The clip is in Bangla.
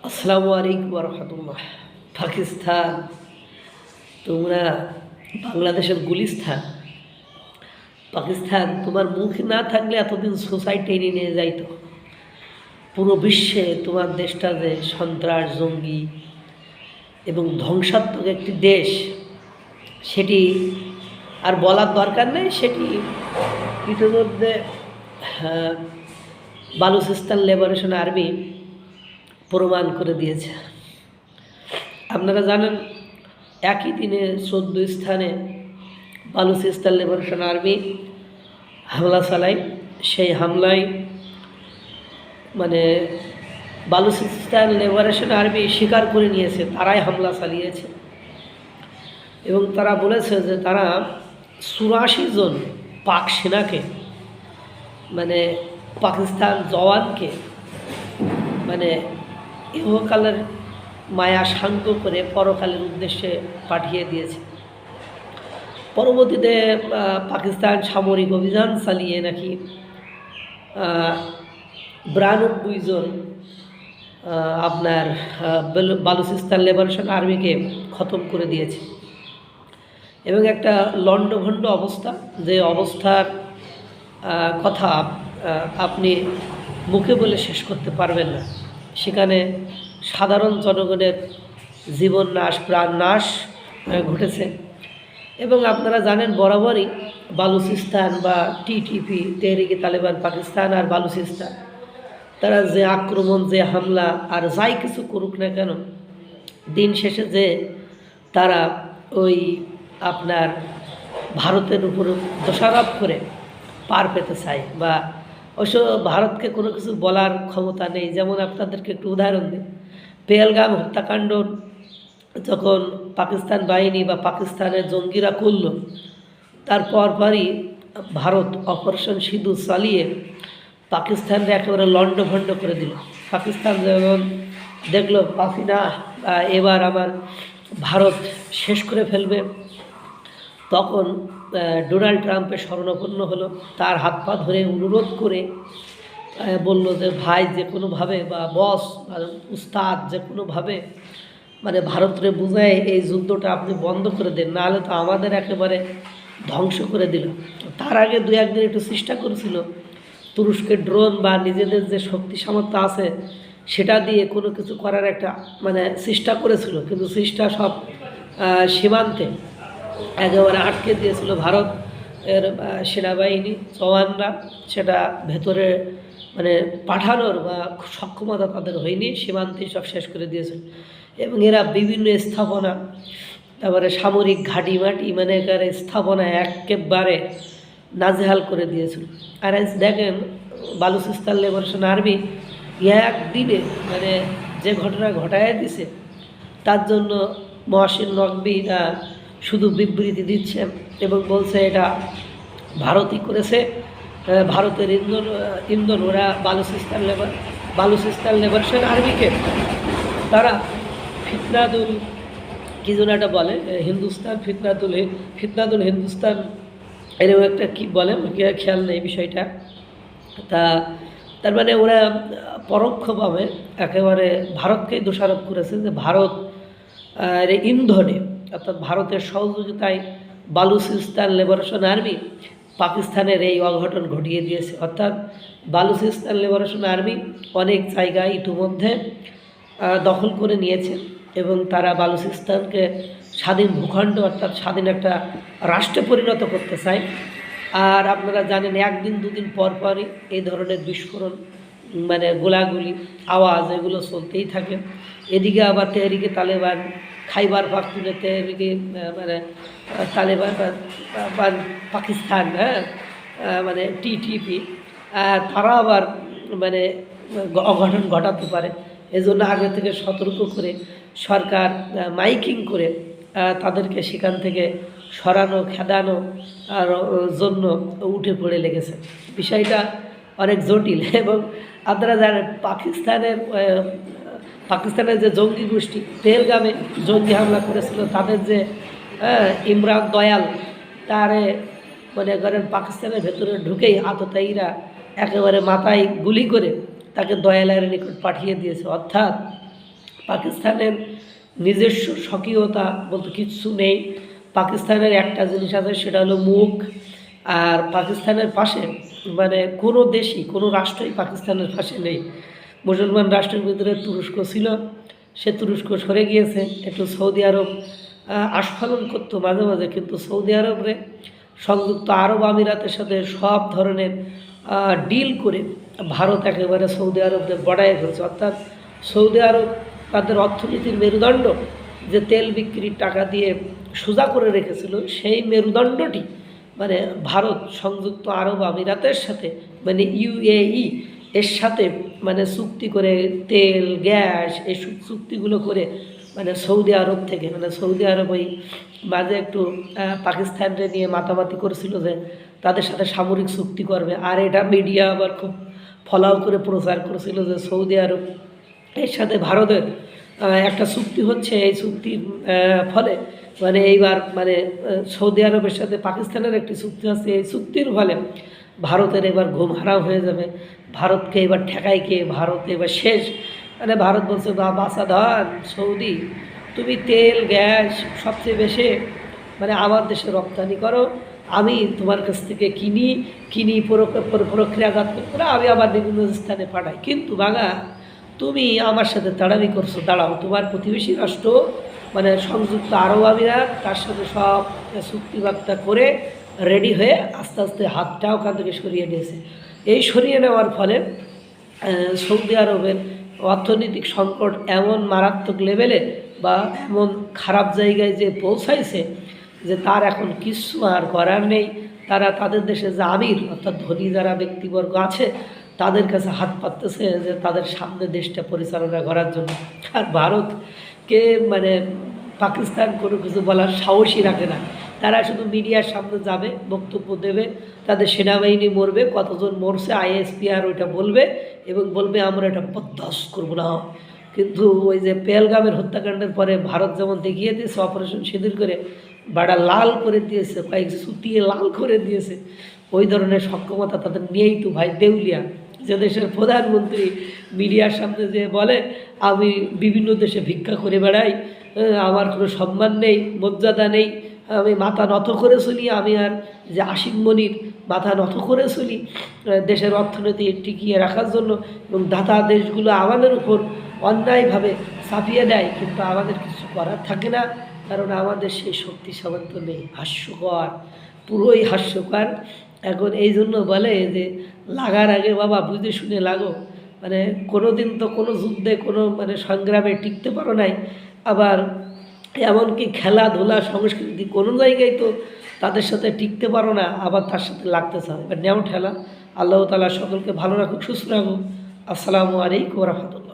আসসালামু আলাইকুম রহমতুল্লাহ। পাকিস্তান, তোমরা বাংলাদেশের গুলিস্তান। পাকিস্তান তোমার মুখ না থাকলে এতদিন সোসাইটি নিয়ে যাইতো। পুরো বিশ্বে তোমার দেশটা যে সন্ত্রাস, জঙ্গি এবং ধ্বংসাত্মক একটি দেশ, সেটি আর বলার দরকার নেই। সেটি ইতিমধ্যে বালুচিস্তান লিবারেশন আর্মি প্রমাণ করে দিয়েছে। আপনারা জানেন, একই দিনে 14 স্থানে বালুচিস্তান লিবারেশন আর্মি হামলা চালায়। সেই হামলায় বালুচিস্তান লিবারেশন আর্মি স্বীকার করে নিয়েছে তারাই হামলা চালিয়েছে, এবং তারা বলেছে যে তারা 84 জন পাক সেনাকে পাকিস্তান জওয়ানকে ইহকালের মায়া শান্ত করে পরকালের উদ্দেশ্যে পাঠিয়ে দিয়েছে। পরবর্তীতে পাকিস্তান সামরিক অভিযান চালিয়ে নাকি 92 জন বালুচিস্তান লিবারেশন আর্মিকে খতম করে দিয়েছে। এবং একটা লণ্ডভণ্ড অবস্থা, যে অবস্থার কথা আপনি মুখে বলে শেষ করতে পারবেন না। সেখানে সাধারণ জনগণের জীবন নাশ, প্রাণ নাশ ঘটেছে। এবং আপনারা জানেন, বরাবরই বালুচিস্তান বা টিটিপি, তেহরিকে তালেবান পাকিস্তান আর বালুচিস্তান, তারা যে আক্রমণ, যে হামলা আর যাই কিছু করুক না কেন, দিন শেষে যে তারা ওই আপনার ভারতের উপর দোষারোপ করে পার পেতে চায়, বা অবশ্য ভারতকে কোনো কিছু বলার ক্ষমতা নেই। যেমন আপনাদেরকে একটু উদাহরণ দিই, পেহেলগাম হত্যাকাণ্ড যখন পাকিস্তান বাহিনী বা পাকিস্তানের জঙ্গিরা করল, তারপরই ভারত অপারেশন সিঁদুর চালিয়ে পাকিস্তানকে একেবারে লণ্ডভণ্ড করে দিল। পাকিস্তান যখন দেখলো পাফি না, এবার আমার ভারত শেষ করে ফেলবে, তখন ডোনাল্ড ট্রাম্পের শরণাপন্ন হলো। তার হাত পা ধরে অনুরোধ করে বলল যে ভাই, যে কোনোভাবে, বা বস বা উস্তাদ, যে কোনোভাবে ভারতরে বুঝায় এই যুদ্ধটা আপনি বন্ধ করে দেন, নাহলে তো আমাদের একেবারে ধ্বংস করে দিল। তার আগে 2-1 দিন একটু চেষ্টা করেছিল, তুরস্কের ড্রোন বা নিজেদের যে শক্তি সামর্থ্য আছে সেটা দিয়ে কোনো কিছু করার একটা চেষ্টা করেছিল, কিন্তু চেষ্টা সব সীমান্তে একেবারে আটকে দিয়েছিল ভারত এর সেনাবাহিনী জওয়ানরা। সেটা ভেতরে পাঠানোর বা সক্ষমতা তাদের হয়নি, সীমান্তেই সব শেষ করে দিয়েছিল। এবং এরা বিভিন্ন স্থাপনা, তারপরে সামরিক ঘাঁটি মাটি স্থাপনা একেবারে নাজেহাল করে দিয়েছিল। আর দেখেন, বালুচিস্তান লিবারেশন আর্মি একদিনে যে ঘটনা ঘটায় দিছে, তার জন্য মহসিন নকভী শুধু বিবৃতি দিচ্ছে এবং বলছে এটা ভারতই করেছে, ভারতের ইন্ধন ওরা বালুচিস্তান লিবারেশন আর্মিকে তারা ফিতনাতুল কি যেন একটা বলে, হিন্দুস্তান ফিতনাতুল হিন্দুস্তান, এরকম একটা কি বলে, খেয়াল নেই বিষয়টা। তার ওরা পরোক্ষভাবে একেবারে ভারতকেই দোষারোপ করেছে যে ভারত ইন্ধনে, অর্থাৎ ভারতের সহযোগিতায় বালুচিস্তান লিবারেশন আর্মি পাকিস্তানের এই অঘটন ঘটিয়ে দিয়েছে। অর্থাৎ বালুচিস্তান লিবারেশন আর্মি অনেক জায়গায় ইতিমধ্যে দখল করে নিয়েছে, এবং তারা বালুচিস্তানকে স্বাধীন ভূখণ্ড, অর্থাৎ স্বাধীন একটা রাষ্ট্রে পরিণত করতে চায়। আর আপনারা জানেন, 1-2 দিন পরই এই ধরনের বিস্ফোরণ, গোলাগুলি আওয়াজ, এগুলো চলতেই থাকে। এদিকে আবার তেহরিকে তালেবান, খাইবার পাখতুনে তেহরিকে তালেবান বা পাকিস্তান, টিটিপি, তারা আবার অঘটন ঘটাতে পারে। এজন্য আগে থেকে সতর্ক করে সরকার মাইকিং করে তাদেরকে সেখান থেকে সরানো, খেদানো আর জন্য উঠে পড়ে লেগেছে। বিষয়টা অনেক জটিল। এবং আপনারা জানেন, পাকিস্তানের যে জঙ্গি গোষ্ঠী পেহেলগামে জঙ্গি হামলা করেছিল, তাদের যে ইমরান দয়াল, তারে পাকিস্তানের ভেতরে ঢুকেই আততায়ীরা একেবারে মাথায় গুলি করে তাকে দয়ালের নিকট পাঠিয়ে দিয়েছে। অর্থাৎ পাকিস্তানের নিজস্ব স্বকীয়তা বলতে কিচ্ছু নেই। পাকিস্তানের একটা জিনিস আছে, সেটা হলো মুখ। আর পাকিস্তানের পাশে মানে কোনো দেশই, কোনো রাষ্ট্রই পাকিস্তানের পাশে নেই। মুসলমান রাষ্ট্রের ভিতরে তুরস্ক ছিল, সে তুরস্ক সরে গিয়েছে। একটু সৌদি আরব আস্ফালন করতো মাঝে মাঝে, কিন্তু সৌদি আরবরে সংযুক্ত আরব আমিরাতের সাথে সব ধরনের ডিল করে ভারত একেবারে সৌদি আরবদের বড়াইয়ে ফেলছে। অর্থাৎ সৌদি আরব তাদের অর্থনীতির মেরুদণ্ড, যে তেল বিক্রির টাকা দিয়ে সোজা করে রেখেছিল, সেই মেরুদণ্ডটি মানে ভারত সংযুক্ত আরব আমিরাতের সাথে মানে ইউএই এর সাথে মানে চুক্তি করে তেল গ্যাস এই চুক্তিগুলো করে মানে সৌদি আরব থেকে মানে সৌদি আরব ওই মাঝে একটু পাকিস্তানকে নিয়ে মাতামাতি করেছিল যে তাদের সাথে সামরিক চুক্তি করবে। আর এটা মিডিয়া আবার খুব ফলাও করে প্রচার করেছিল যে সৌদি আরব এর সাথে ভারতের একটা চুক্তি হচ্ছে। এই চুক্তির ফলে মানে এইবার মানে সৌদি আরবের সাথে পাকিস্তানের একটি চুক্তি আছে, এই চুক্তির ফলে ভারতের এবার ঘুম হারাম হয়ে যাবে। ভারতকে এবার ঠেকাই কে, ভারত এবার শেষ। মানে ভারত বলছে বা বাসা ধর সৌদি, তুমি তেল গ্যাস সবচেয়ে বেশি মানে আমার দেশে রপ্তানি করো, আমি তোমার কাছ থেকে কিনি প্রক্রিয়াজাত করে আমি আবার বিভিন্ন স্থানে পাঠাই। কিন্তু বাঙা তুমি আমার সাথে তাড়ামি করছো, দাঁড়াও, তোমার প্রতিবেশী রাষ্ট্র মানে সংযুক্ত আরব আমিরাত তার সাথে সব চুক্তিবার্তা করে রেডি হয়ে আস্তে আস্তে হাতটা ওখান থেকে সরিয়ে নিয়েছে। এই সরিয়ে নেওয়ার ফলে সৌদি আরবের অর্থনৈতিক সংকট এমন মারাত্মক লেভেলে বা এমন খারাপ জায়গায় যে পৌঁছাইছে যে তার এখন কিছু আর করার নেই। তারা তাদের দেশে যে আমির অর্থাৎ ধনী যারা ব্যক্তিবর্গ আছে তাদের কাছে হাত পাততেছে যে তাদের সামনে দেশটা পরিচালনা করার জন্য। আর ভারতকে মানে পাকিস্তান কোনো কিছু বলার সাহসই রাখে না। তারা শুধু মিডিয়ার সামনে যাবে, বক্তব্য দেবে, তাদের সেনাবাহিনী মরবে, কতজন মরছে আইএসপিআর ওইটা বলবে এবং বলবে আমরা এটা বরদাস্ত করব না। কিন্তু ওই যে পেহেলগামের হত্যাকাণ্ডের পরে ভারত যেমন দেখিয়ে দিয়েছে অপারেশন সিঁদুর করে, বাড়া লাল করে দিয়েছে, কয়েক সুতিয়ে লাল করে দিয়েছে, ওই ধরনের সক্ষমতা তাদের নিয়েই তো ভাই দেউলিয়া। যে দেশের প্রধানমন্ত্রী মিডিয়ার সামনে যে বলে আমি বিভিন্ন দেশে ভিক্ষা করে বেড়াই, আমার কোনো সম্মান নেই, মর্যাদা নেই, আমি মাথা নত করে চলি, আমি আর যে আসিম মনির মাথা নত করে চলি দেশের অর্থনীতি টিকিয়ে রাখার জন্য, এবং দাতা দেশগুলো আমাদের উপর অন্যায়ভাবে চাপিয়ে দেয়, কিন্তু আমাদের কিছু করার থাকে না, কারণ আমাদের সেই শক্তি সামর্থ্য নেই। হাস্যকর, পুরোই হাস্যকর। এখন এই জন্য বলে যে লাগার আগে বাবা বুঝে শুনে লাগো। মানে কোনো দিন তো কোনো যুদ্ধে কোনো মানে সংগ্রামে টিকতে পারো নাই, আবার এমনকি খেলাধুলা সংস্কৃতি কোনো জায়গায় তো তাদের সাথে টিকতে পারো না, আবার তার সাথে লাগতে চাও। এবার নেও ঠেলা। আল্লাহ তাআলা সকলকে ভালো রাখুক, সুস্থ রাখুক। আসসালামু আলাইকুম ওয়া রাহমাতুল্লাহ।